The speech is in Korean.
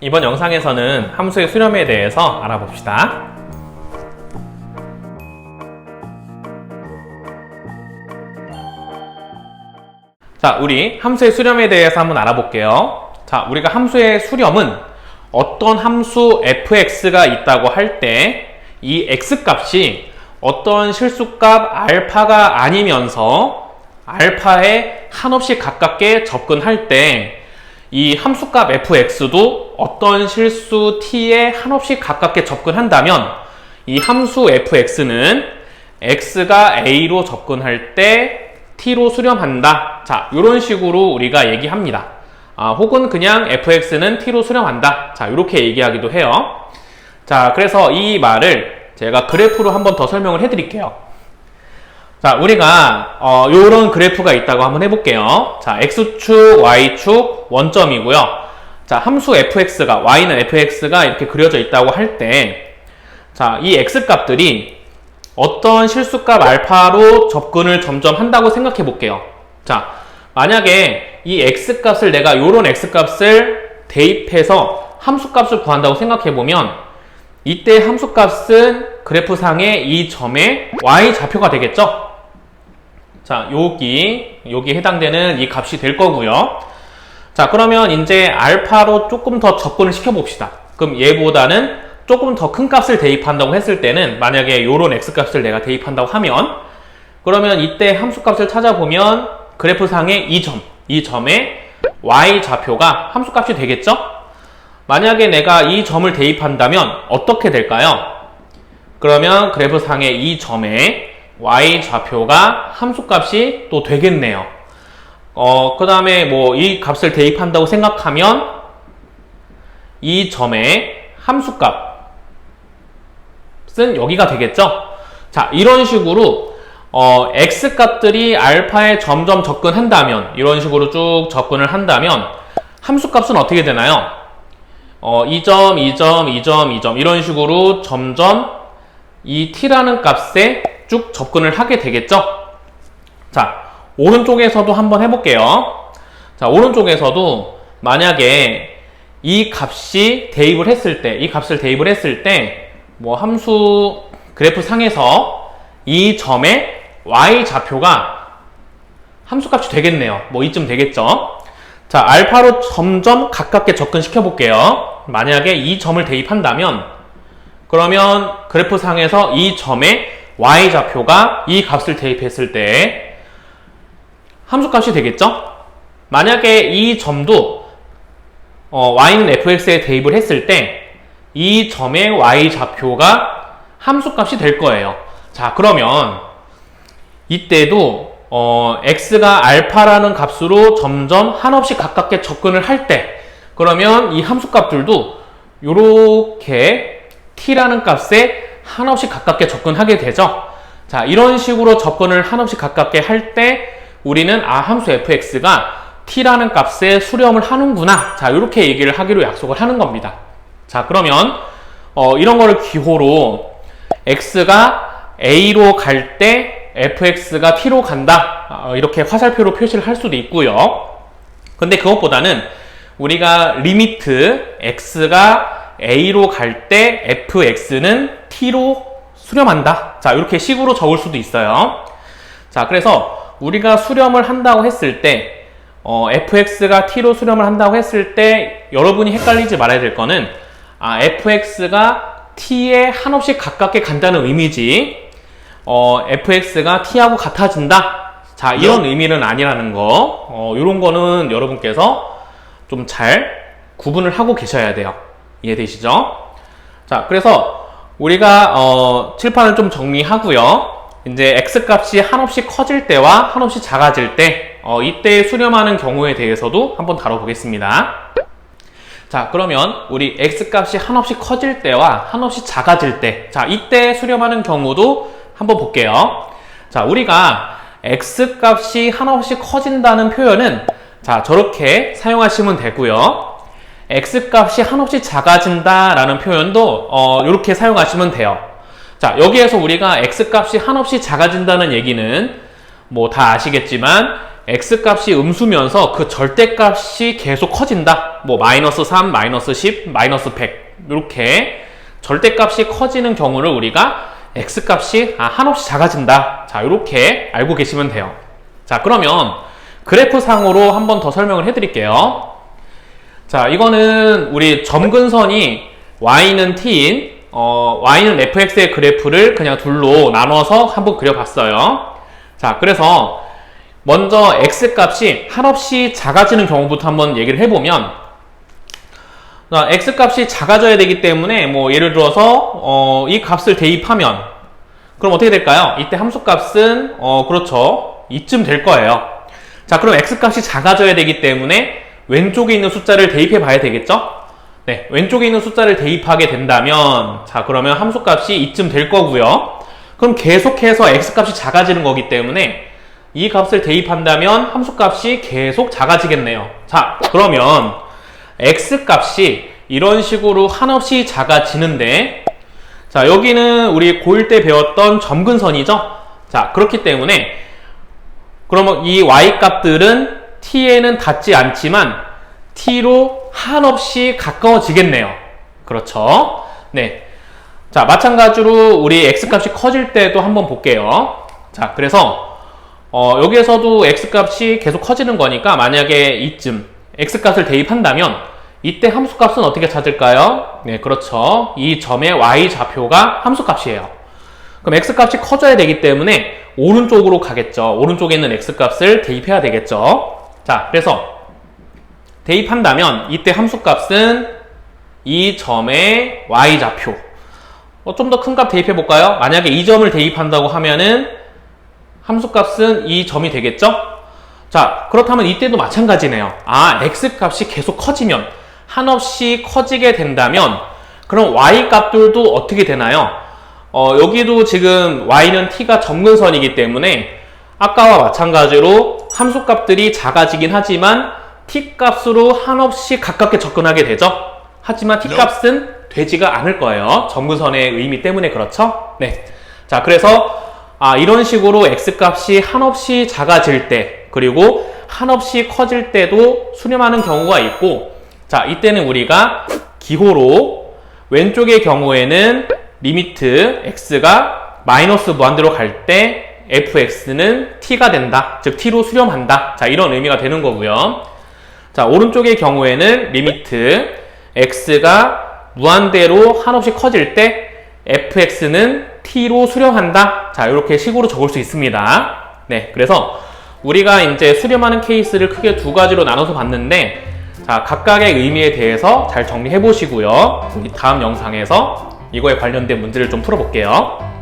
이번 영상에서는 함수의 수렴에 대해서 알아봅시다. 자, 우리 함수의 수렴에 대해서 한번 알아볼게요. 자, 우리가 함수의 수렴은 어떤 함수 fx가 있다고 할 때 이 x값이 어떤 실수값 알파가 아니면서 알파에 한없이 가깝게 접근할 때 이 함수값 fx도 어떤 실수 t에 한없이 가깝게 접근한다면 이 함수 fx는 x가 a로 접근할 때 t로 수렴한다. 자, 이런 식으로 우리가 얘기합니다. 혹은 그냥 fx는 t로 수렴한다. 자, 이렇게 얘기하기도 해요. 자, 그래서 이 말을 제가 그래프로 한번 더 설명을 해드릴게요. 자, 우리가 요런 그래프가 있다고 한번 해볼게요. 자, x축, y축 원점이고요. 자, 함수 fx가, y는 fx가 이렇게 그려져 있다고 할 때, 자, 이 x값들이 어떤 실수값 알파로 접근을 점점 한다고 생각해 볼게요. 자, 만약에 이 x값을 내가 요런 x값을 대입해서 함수값을 구한다고 생각해 보면 이때 함수값은 그래프상의 이 점의 y좌표가 되겠죠? 자, 여기 해당되는 이 값이 될 거고요. 자, 그러면 이제 알파로 조금 더 접근을 시켜봅시다. 그럼 얘보다는 조금 더 큰 값을 대입한다고 했을 때는 만약에 요런 x값을 내가 대입한다고 하면 그러면 이때 함수값을 찾아보면 그래프상의 이 점의 y좌표가 함수값이 되겠죠? 만약에 내가 이 점을 대입한다면 어떻게 될까요? 그러면 그래프상의 이 점의 y좌표가 함수값이 또 되겠네요. 그 다음에 뭐 이 값을 대입한다고 생각하면 이 점의 함수값은 여기가 되겠죠? 자, 이런 식으로 x값들이 알파에 점점 접근한다면 이런 식으로 쭉 접근을 한다면 함수값은 어떻게 되나요? 이 점, 이 점, 이 점, 이 점 이런 식으로 점점 이 t라는 값에 쭉 접근을 하게 되겠죠? 자, 오른쪽에서도 한번 해볼게요. 자, 오른쪽에서도 만약에 이 값이 대입을 했을 때, 이 값을 대입을 했을 때, 뭐 함수 그래프 상에서 이 점의 y좌표가 함수값이 되겠네요. 뭐 이쯤 되겠죠? 자, 알파로 점점 가깝게 접근시켜 볼게요. 만약에 이 점을 대입한다면, 그러면 그래프 상에서 이 점의 y좌표가 이 값을 대입했을 때 함수값이 되겠죠? 만약에 이 점도 y는 fx에 대입을 했을 때 이 점의 y좌표가 함수값이 될 거예요. 자, 그러면 이때도 x가 알파라는 값으로 점점 한없이 가깝게 접근을 할 때 그러면 이 함수값들도 요렇게 t라는 값에 한없이 가깝게 접근하게 되죠. 자, 이런 식으로 접근을 한없이 가깝게 할 때 우리는 함수 fx가 t라는 값에 수렴을 하는구나. 자, 이렇게 얘기를 하기로 약속을 하는 겁니다. 자, 그러면 이런 거를 기호로 x가 a로 갈 때 fx가 t로 간다. 이렇게 화살표로 표시를 할 수도 있고요. 근데 그것보다는 우리가 리미트 x가 a로 갈 때 fx는 t로 수렴한다. 자, 이렇게 식으로 적을 수도 있어요. 자, 그래서 우리가 수렴을 한다고 했을 때 fx가 t로 수렴을 한다고 했을 때 여러분이 헷갈리지 말아야 될 거는 fx가 t에 한없이 가깝게 간다는 의미지 fx가 t하고 같아진다. 자, 이런 의미는 아니라는 거. 이런 거는 여러분께서 좀 잘 구분을 하고 계셔야 돼요. 이해되시죠? 자, 그래서 우리가 칠판을 좀 정리하고요. 이제 x값이 한없이 커질 때와 한없이 작아질 때 이때 수렴하는 경우에 대해서도 한번 다뤄보겠습니다. 자, 그러면 우리 x값이 한없이 커질 때와 한없이 작아질 때, 자, 이때 수렴하는 경우도 한번 볼게요. 자, 우리가 x값이 한없이 커진다는 표현은 자, 저렇게 사용하시면 되고요. x값이 한없이 작아진다라는 표현도 이렇게 사용하시면 돼요. 자, 여기에서 우리가 x값이 한없이 작아진다는 얘기는 뭐 다 아시겠지만 x값이 음수면서 그 절대값이 계속 커진다. 뭐 마이너스 3, 마이너스 10, 마이너스 100 이렇게 절대값이 커지는 경우를 우리가 x값이 한없이 작아진다. 자, 이렇게 알고 계시면 돼요. 자, 그러면 그래프상으로 한 번 더 설명을 해드릴게요. 자, 이거는 우리 점근선이 y는 t인 y는 fx의 그래프를 그냥 둘로 나눠서 한번 그려봤어요. 자, 그래서 먼저 x값이 한없이 작아지는 경우부터 한번 얘기를 해보면, x값이 작아져야 되기 때문에 뭐 예를 들어서 이 값을 대입하면 그럼 어떻게 될까요? 이때 함수값은 그렇죠, 이쯤 될 거예요. 자, 그럼 x값이 작아져야 되기 때문에 왼쪽에 있는 숫자를 대입해 봐야 되겠죠? 네, 왼쪽에 있는 숫자를 대입하게 된다면, 자, 그러면 함수값이 이쯤 될 거고요. 그럼 계속해서 x값이 작아지는 거기 때문에 이 값을 대입한다면 함수값이 계속 작아지겠네요. 자, 그러면 x값이 이런 식으로 한없이 작아지는데, 자, 여기는 우리 고1 때 배웠던 점근선이죠? 자, 그렇기 때문에 그러면 이 y값들은 t에는 닿지 않지만 t로 한없이 가까워지겠네요. 그렇죠? 네. 자, 마찬가지로 우리 x값이 커질 때도 한번 볼게요. 자, 그래서 여기에서도 x값이 계속 커지는 거니까 만약에 이쯤 x값을 대입한다면 이때 함수값은 어떻게 찾을까요? 네, 그렇죠. 이 점의 y좌표가 함수값이에요. 그럼 x값이 커져야 되기 때문에 오른쪽으로 가겠죠. 오른쪽에 있는 x값을 대입해야 되겠죠. 자, 그래서 대입한다면 이때 함수값은 이 점의 y좌표, 좀 더 큰 값 대입해 볼까요? 만약에 이 점을 대입한다고 하면은 함수값은 이 점이 되겠죠? 자, 그렇다면 이때도 마찬가지네요. x값이 계속 커지면, 한없이 커지게 된다면 그럼 y값들도 어떻게 되나요? 여기도 지금 y는 t가 점근선이기 때문에 아까와 마찬가지로 함수값들이 작아지긴 하지만 t값으로 한없이 가깝게 접근하게 되죠. 하지만 t값은 되지가 않을 거예요. 점근선의 의미 때문에. 그렇죠? 네. 자, 그래서 이런 식으로 x값이 한없이 작아질 때, 그리고 한없이 커질 때도 수렴하는 경우가 있고, 자, 이때는 우리가 기호로 왼쪽의 경우에는 리미트 x가 마이너스 무한대로 갈 때 fx는 t가 된다. 즉 t로 수렴한다. 자, 이런 의미가 되는 거고요. 자, 오른쪽의 경우에는 리미트 x가 무한대로 한없이 커질 때 fx는 t로 수렴한다. 자, 이렇게 식으로 적을 수 있습니다. 네, 그래서 우리가 이제 수렴하는 케이스를 크게 두 가지로 나눠서 봤는데, 자, 각각의 의미에 대해서 잘 정리해 보시고요. 우리 다음 영상에서 이거에 관련된 문제를 좀 풀어볼게요.